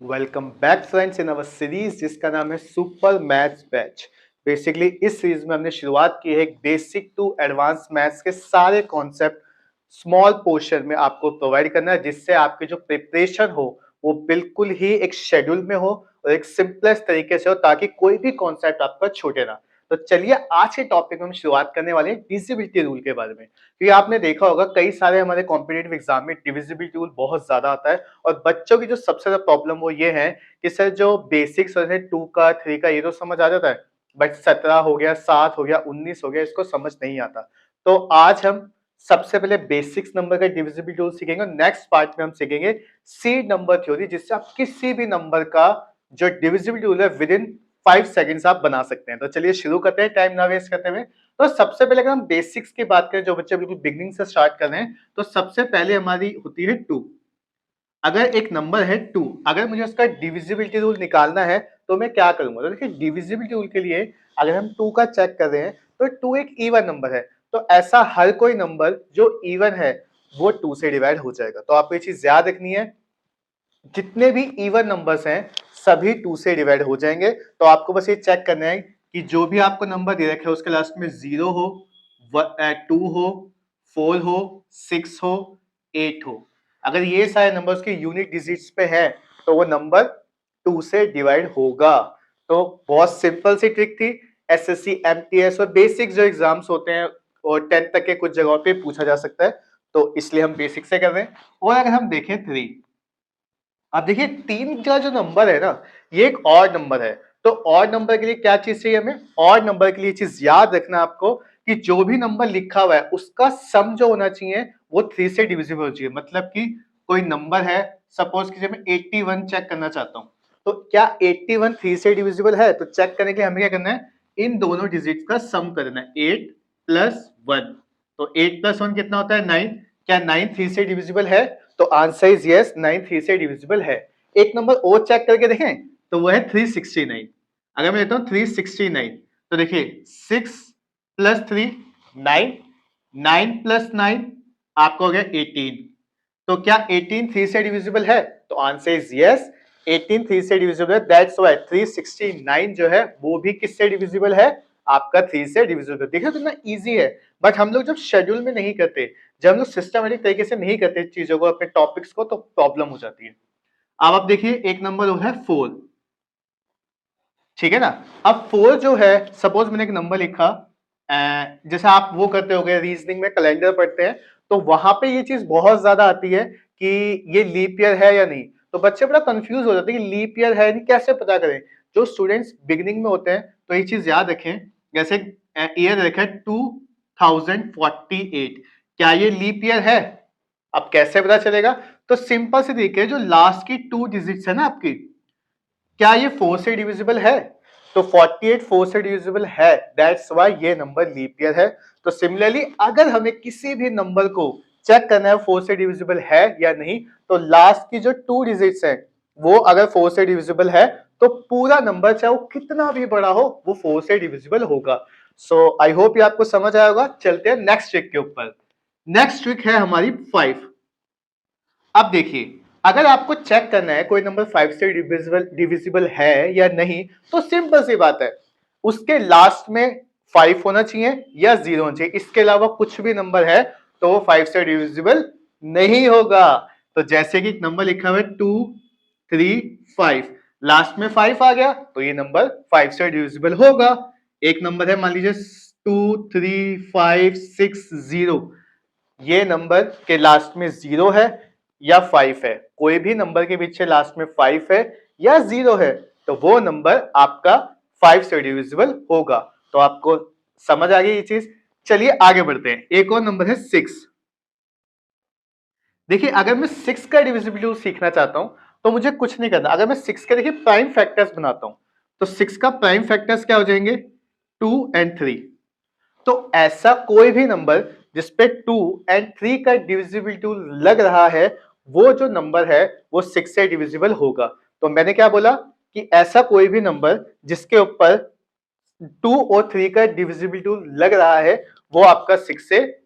Welcome back friends in our series जिसका नाम है सुपर मैथ्स बैच। बेसिकली इस सीरीज में हमने शुरुआत की है एक बेसिक टू एडवांस मैथ्स के सारे कॉन्सेप्ट स्मॉल पोर्शन में आपको प्रोवाइड करना है, जिससे आपकी जो प्रिपरेशन हो वो बिल्कुल ही एक शेड्यूल में हो और एक सिंपलेस्ट तरीके से हो, ताकि कोई भी कॉन्सेप्ट आपका छूटे ना। तो चलिए आज के टॉपिक में हम शुरुआत करने वाले हैं डिविजिबिलिटी रूल के बारे में। क्योंकि आपने देखा होगा कई सारे हमारे कॉम्पिटिटिव एग्जाम में डिविजिबिलिटी रूल बहुत ज्यादा आता है, और बच्चों की जो सबसे ज्यादा प्रॉब्लम वो ये है कि सर जो बेसिक्स है 2 का 3 का ये तो समझ आ जाता है, बट 17 हो गया, 7 हो गया, 19 हो गया, इसको समझ नहीं आता। तो आज हम सबसे पहले बेसिक्स नंबर का डिविजिबिलिटी रूल सीखेंगे और नेक्स्ट पार्ट में हम सीखेंगे सीड नंबर थ्योरी, जिससे आप किसी भी नंबर का जो डिविजिबिलिटी रूल है विद इन 5 सेकंड्स आप बना सकते हैं। तो चलिए शुरू करते हैं टाइम ना वेस्ट करते हुए। तो सबसे पहले अगर हम बेसिक्स की बात करें, जो बच्चे बिल्कुल बिगनिंग से स्टार्ट कर रहे हैं, तो सबसे पहले हमारी होती है 2। अगर एक नंबर है 2, अगर मुझे उसका डिविजिबिलिटी रूल निकालना है तो मैं क्या करूंगा। तो देखिए डिविजिबिलिटी रूल के लिए अगर हम 2 का चेक कर रहे हैं तो 2 एक इवन नंबर है, तो ऐसा हर कोई नंबर जो इवन है वो 2 से डिवाइड हो जाएगा। तो आपको ये चीज याद रखनी है, जितने भी इवन नंबर्स हैं सभी 2 से डिवाइड हो जाएंगे। तो आपको बस ये चेक करना है कि जो भी आपको नंबर दे रखे है उसके लास्ट में 0 हो, 2 हो, 4 हो, 6 हो, 8 हो, अगर ये सारे नंबर्स के यूनिट डिजिट्स पे है तो वो नंबर 2 से डिवाइड होगा। तो बहुत सिंपल सी ट्रिक थी। एसएससी, एमटीएस और बेसिक जो एग्जाम्स होते हैं और 10th तक के कुछ जगहों पे पूछा जा सकता है, तो इसलिए हम बेसिक से कर रहे हैं। और अगर हम देखें 3, अब देखिए 3 का जो नंबर है ना, ये एक ऑड नंबर है। तो ऑड नंबर के लिए क्या चीज चाहिए हमें? ऑड नंबर के लिए चीज याद रखना आपको कि जो भी नंबर लिखा हुआ है उसका सम जो होना चाहिए वो 3 से डिविजिबल होना चाहिए। मतलब कि कोई नंबर है, सपोज कीजिए मैं 81 चेक करना चाहता हूँ, तो क्या 81 3 से डिविजिबल है? तो चेक करने के लिए हमें क्या करना है, इन दोनों डिजिट का सम करना है, 8 प्लस 1। तो 8 प्लस 1 कितना होता है? 9। क्या 9 3 से डिविजिबल है? तो आंसर इज यस, 9 3 से डिविजिबल है। एक नंबर और चेक करके देखें, तो वो है 369। अगर मैं लेता हूं 369, तो देखिए 6 प्लस 3 9, 9 प्लस 9 आपका हो गया 18। तो क्या 18 3 से डिविजिबल है? तो आंसर इज यस, 18 3 से डिविजिबल है। दैट्स व्हाई 369 जो है वो भी किससे डिविजिबल है? आपका 3 से डिविजिबल। देखिए कितना इजी है। बट हम लोग जब शेड्यूल में नहीं करते, जब हम लोग सिस्टमेटिक तरीके से नहीं करते चीजों को, अपने टॉपिक्स को, तो प्रॉब्लम हो जाती है। अब आप देखिए एक नंबर है 4, ठीक है ना। अब 4 जो है, सपोज मैंने एक नंबर लिखा, जैसे आप वो करते हो रीजनिंग में कैलेंडर पढ़ते हैं, तो वहां पे ये चीज बहुत ज्यादा आती है कि ये लीप ईयर है या नहीं। तो बच्चे बड़ा कंफ्यूज हो जाते हैं कि लीप ईयर है नहीं, कैसे पता करें। जो स्टूडेंट्स बिगिनिंग में होते हैं तो ये चीज याद रखें, जैसे ईयर रखा है 2048, क्या ये लीप ईयर है? अब कैसे पता चलेगा? तो सिंपल से देखिए, जो लास्ट की 2 डिजिट्स है ना आपकी, क्या ये 4 से डिविजिबल है? तो 48 4 से डिविजिबल है, दैट्स व्हाई ये नंबर लीप ईयर है। तो सिमिलरली अगर हमें किसी भी नंबर को चेक करना है 4 से डिविजिबल है या नहीं, तो लास्ट की जो 2 डिजिट्स हैं वो अगर 4 से डिविजिबल है, तो पूरा नंबर चाहे वो कितना भी बड़ा हो वो 4 से डिविजिबल होगा। सो आई होप ये आपको समझ आया होगा। चलते हैं नेक्स्ट ट्रिक के ऊपर। नेक्स्ट ट्रिक है हमारी 5। अब देखिए, अगर आपको चेक करना है कोई नंबर 5 से डिविजिबल है या नहीं, तो सिंपल सी बात है, उसके लास्ट में 5 होना चाहिए या 0 होना चाहिए। इसके अलावा कुछ भी नंबर है तो वो 5 से डिविजिबल नहीं होगा। तो जैसे कि एक नंबर लिखा हुआ है 2 3 5, लास्ट में 5 आ गया तो ये नंबर 5 से डिविजिबल होगा। एक नंबर है मान लीजिए 2 3 5 6 0, ये नंबर के लास्ट में 0 है या 5 है, कोई भी नंबर के पीछे लास्ट में 5 है या 0 है, तो वो नंबर आपका 5 से डिविजिबल होगा। तो आपको समझ आ गई ये चीज। चलिए आगे बढ़ते हैं। एक और नंबर है 6। देखिए अगर मैं 6 का डिविजिबिलिटी सीखना चाहता हूं तो मुझे कुछ नहीं करना। अगर मैं 6 के देखिए प्राइम फैक्टर्स बनाता हूं, तो 6 का प्राइम फैक्टर्स क्या हो जाएंगे? 2 एंड 3। तो ऐसा कोई भी नंबर जिसपे 2 एंड 3 का डिविजिबिलिटी लग रहा है, वो जो नंबर है वो 6 से डिविजिबल होगा। तो मैंने क्या बोला कि ऐसा कोई भी नंबर जिसके ऊपर 2 और 3 का डिविजिबिलिटी लग रहा है वो आपका 6 से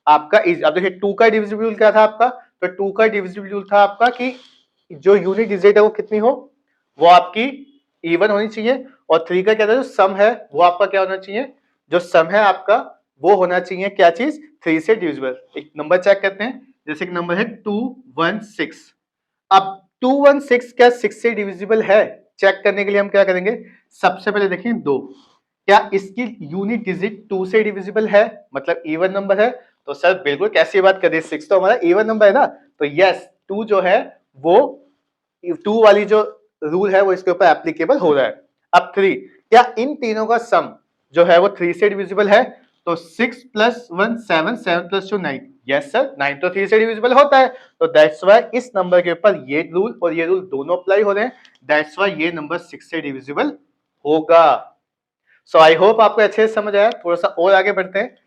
आपका इज। अब देखिए 2 का डिविजिबिलिटी क्या था आपका? तो 2 का डिविजिबिलिटी था आपका कि जो यूनिट डिजिट है वो कितनी हो? वो आपकी इवन होनी चाहिए, और 3 का क्या था जो सम है वो आपका क्या होना चाहिए, जो सम है आपका वो होना चाहिए क्या चीज, 3 से डिविजिबल। एक नंबर चेक करते हैं, जैसे एक नंबर है 216। अब 216 क्या 6 से डिविजिबल है? चेक करने के लिए हम क्या करेंगे, सबसे पहले देखें 2, क्या इसकी यूनिट डिजिट 2 से डिविजिबल है, मतलब इवन नंबर है? तो सर बिल्कुल, कैसी बात कर दी, 6 तो हमारा इवन नंबर है ना, तो यस 2 जो है वो 2 वाली जो रूल है वो इसके ऊपर एप्लीकेबल हो रहा है। अब 3, क्या इन तीनों का सम जो है वो 3 से डिविजिबल है? तो 6 प्लस 1 7, 7 प्लस 2 9। यस सर, 9 तो 3 से डिविजिबल होता है, तो दैट्स वाई इस नंबर के ऊपर ये रूल और ये रूल दोनों अप्लाई हो रहे हैं, दैट्स वाई ये नंबर 6 से डिविजिबल होगा। सो आई होप आपको अच्छे से समझ आया। थोड़ा सा और आगे बढ़ते हैं,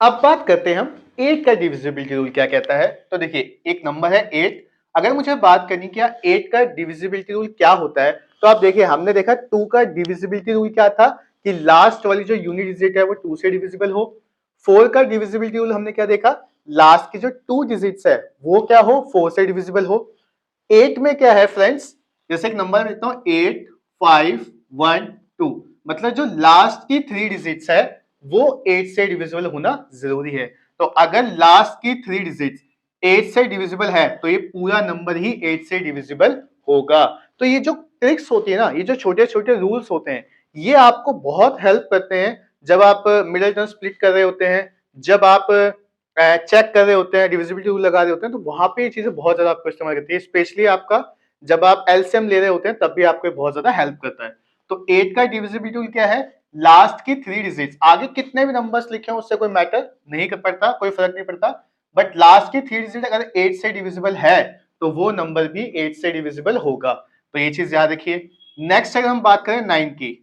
अब बात करते हैं हम 8 का डिविजिबिलिटी रूल क्या कहता है। तो देखिए एक नंबर है 8, अगर मुझे बात करनी क्या 8 का डिविजिबिलिटी रूल क्या होता है, तो आप देखिए हमने देखा 2 का डिविजिबिलिटी रूल क्या था कि लास्ट वाली जो यूनिट डिजिट है वो 2 से डिविजिबल हो। 4 का डिविजिबिलिटी रूल हमने क्या देखा, लास्ट की जो 2 डिजिट्स है वो क्या हो, 4 से डिविजिबल हो। 8 में क्या है फ्रेंड्स, जैसे एक नंबर लिखता हूं 8 5 1 2, मतलब जो लास्ट की 3 डिजिट्स है वो 8 से डिविजिबल होना जरूरी है। तो अगर लास्ट की 3 डिजिट्स 8 से डिविजिबल है तो ये पूरा नंबर ही 8 से डिविजिबल होगा। तो ये जो ट्रिक्स होती है ना, ये जो छोटे छोटे रूल्स होते हैं, ये आपको बहुत हेल्प करते हैं जब आप मिडिल टर्म स्प्लिट कर रहे होते हैं, जब आप चेक कर रहे होते हैं, डिविजिबिलिटी रूल लगा रहे होते हैं, तो वहां पे ये चीजें बहुत ज्यादा आपको इस्तेमाल करती है, स्पेशली आपका जब आप एलसीएम ले रहे होते हैं तब भी आपको बहुत ज्यादा हेल्प करता है। तो 8 का डिविजिबिलिटी रूल क्या है, लास्ट की 3 डिजिट्स, आगे कितने भी नंबर्स लिखे हो उससे कोई मैटर नहीं पड़ता, कोई फर्क नहीं पड़ता, बट लास्ट की 3 डिजिट अगर 8 से डिविजिबल है तो वो नंबर भी 8 से डिविजिबल होगा। तो ये चीज याद रखिए। नेक्स्ट अगर हम बात करें 9 की,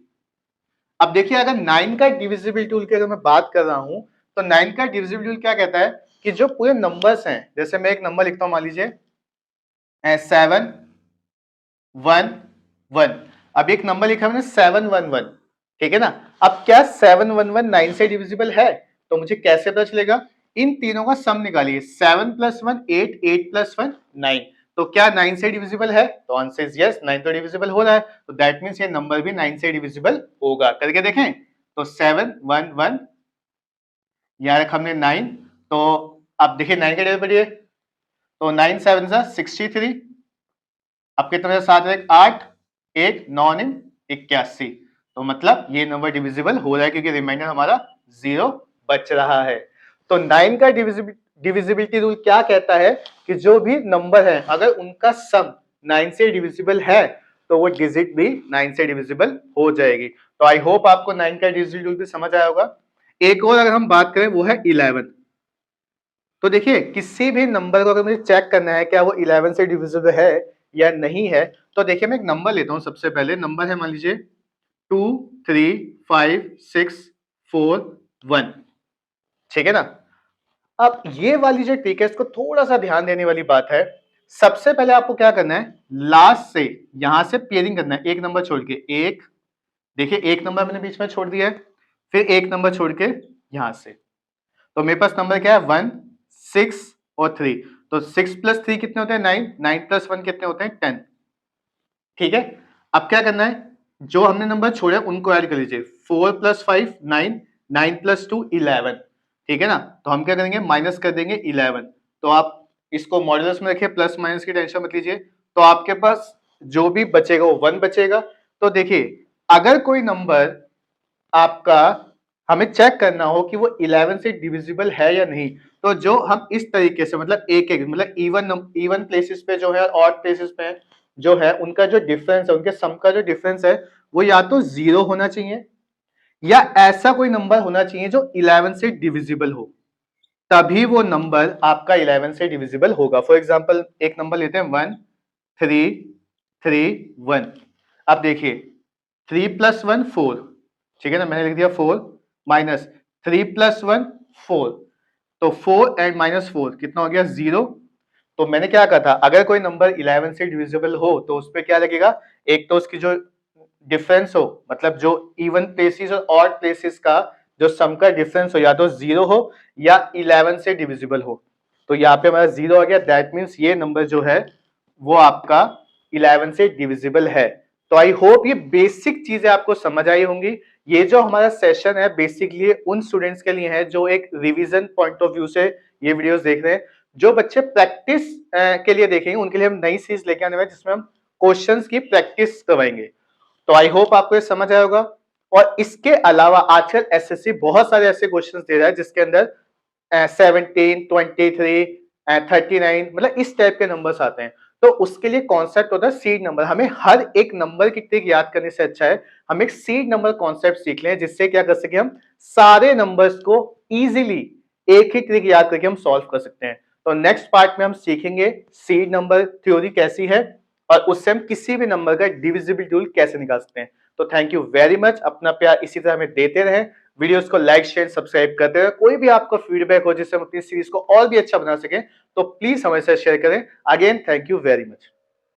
अब देखिए अगर 9 का डिविजिबिलिटी रूल की अगर मैं बात कर रहा हूं, तो 9 का डिविजिबिलिटी रूल क्या कहता है कि जो पूरे नंबर्स हैं, जैसे मैं एक नंबर लिखता हूं, मान लीजिए 7 1 1, अब एक नंबर लिखा मैंने 711, ठीक है ना। अब क्या 711 9 से डिविजिबल है? तो मुझे कैसे पता चलेगा, इन तीनों का सम निकालिए, 7 प्लस 1 8, 8 प्लस 1 9, तो क्या 9 से डिविजिबल है? तो आंसर इज यस, 9 तो डिविजिबल हो रहा है, तो दैट मींस ये नंबर भी 9 से डिविजिबल होगा। करके देखें, तो 7 1 1, यहाँ रखा हमने 9, तो अब देखिए 9 का टेबल पढ़िए, तो 9 7 सा 63, अब कितना बचा, 7 1 8, 8 9 81, तो मतलब ये नंबर डिविजिबल हो रहा है क्योंकि रिमाइंडर हमारा 0 बच रहा है। तो 9 का डिविजिबिलिटी रूल क्या कहता है कि जो भी नंबर है अगर उनका सम 9 से डिविजिबल है तो वो डिजिट भी 9 से डिविजिबल हो जाएगी। तो आई होप आपको 9 का डिविजिबिलिटी रूल भी समझ आया होगा। एक और अगर हम बात करें वो है 11। तो देखिए किसी भी नंबर को अगर मुझे चेक करना है क्या वो 11 से डिविजिबल है या नहीं है, तो देखिए मैं एक नंबर लेता हूं, सबसे पहले नंबर है मान लीजिए 2 3 5 6 4 1, ठीक है ना। अब ये वाली जो ट्रिक है इसको थोड़ा सा ध्यान देने वाली बात है। सबसे पहले आपको क्या करना है, लास्ट से यहां से पेयरिंग करना है, एक नंबर छोड़ के, एक देखिए एक नंबर मैंने बीच में छोड़ दिया है, फिर एक नंबर छोड़ के यहां से, तो मेरे पास नंबर क्या है 1 6 और 3, तो 6 प्लस 3 कितने होते हैं 9, 9 प्लस 1 कितने होते हैं 10, ठीक है। अब क्या करना है, जो हमने नंबर छोड़े उनको ऐड कर लीजिए, 4 प्लस 5 9, 9 प्लस 2 11, ठीक है ना। तो हम क्या करेंगे, माइनस कर देंगे 11, तो आप इसको मॉड्यूलस में रखिए, प्लस माइनस की टेंशन मत लीजिए, तो आपके पास जो भी बचेगा वो 1 बचेगा। तो देखिए अगर कोई नंबर आपका हमें चेक करना हो कि वो 11 से डिविजिबल है या नहीं, तो जो हम इस तरीके से मतलब एक एक मतलब इवन प्लेसेस पे जो है, ऑड प्लेसेस पे जो है, उनका जो डिफरेंस है, उनके सम का जो डिफरेंस है वो या तो 0 होना चाहिए या ऐसा कोई नंबर होना चाहिए जो 11 से डिविजिबल हो, तभी वो नंबर आपका 11 से डिविजिबल होगा। फॉर एग्जांपल एक नंबर लेते हैं 1 3 3 1, अब देखिए 3 प्लस 1 4, ठीक है ना, मैंने लिख दिया 4 माइनस 3 प्लस 1 4, तो 4 एंड माइनस 4 कितना हो गया 0। तो मैंने क्या कहा था, अगर कोई नंबर 11 से डिविजिबल हो तो उस पर क्या लगेगा, एक तो उसकी जो डिफरेंस हो, मतलब जो इवन प्लेसेस और ऑड प्लेसेस का जो सम का डिफरेंस हो या तो 0 हो या 11 से डिविजिबल हो। तो यहाँ पे हमारा 0 आ गया, दैट मीन्स ये नंबर जो है वो आपका 11 से डिविजिबल है। तो आई होप ये बेसिक चीजें आपको समझ आई होंगी। ये जो हमारा सेशन है बेसिकली उन स्टूडेंट्स के लिए है जो एक रिवीजन पॉइंट ऑफ व्यू से ये वीडियोस देख रहे हैं। जो बच्चे प्रैक्टिस के लिए देखेंगे उनके लिए हम नई सीरीज लेके आने वाले जिसमें हम क्वेश्चंस की प्रैक्टिस करवाएंगे। तो आई होप आपको ये समझ आया होगा। और इसके अलावा आजकल एसएससी बहुत सारे ऐसे क्वेश्चंस दे रहा है जिसके अंदर 17, 23, 39 मतलब इस टाइप के नंबर्स आते हैं। तो उसके लिए कॉन्सेप्ट होता है सीड नंबर। हमें हर एक नंबर की ट्रिक याद करने से अच्छा है हम एक सीड नंबर कॉन्सेप्ट सीख लें, जिससे क्या कर सके हम सारे नंबर्स को इजीली एक ही ट्रिक याद करके हम सॉल्व कर सकते हैं। तो नेक्स्ट पार्ट में हम सीखेंगे सीड नंबर थ्योरी कैसी है और उससे हम किसी भी नंबर का डिविजिबल टूल कैसे निकाल सकते हैं। तो थैंक यू वेरी मच। अपना प्यार इसी तरह हमें देते रहें, वीडियोस को लाइक शेयर सब्सक्राइब करते रहें। कोई भी आपका फीडबैक हो जिससे हम अपनी सीरीज को और भी अच्छा बना सकें तो प्लीज हमें शेयर करें। Again thank you very much.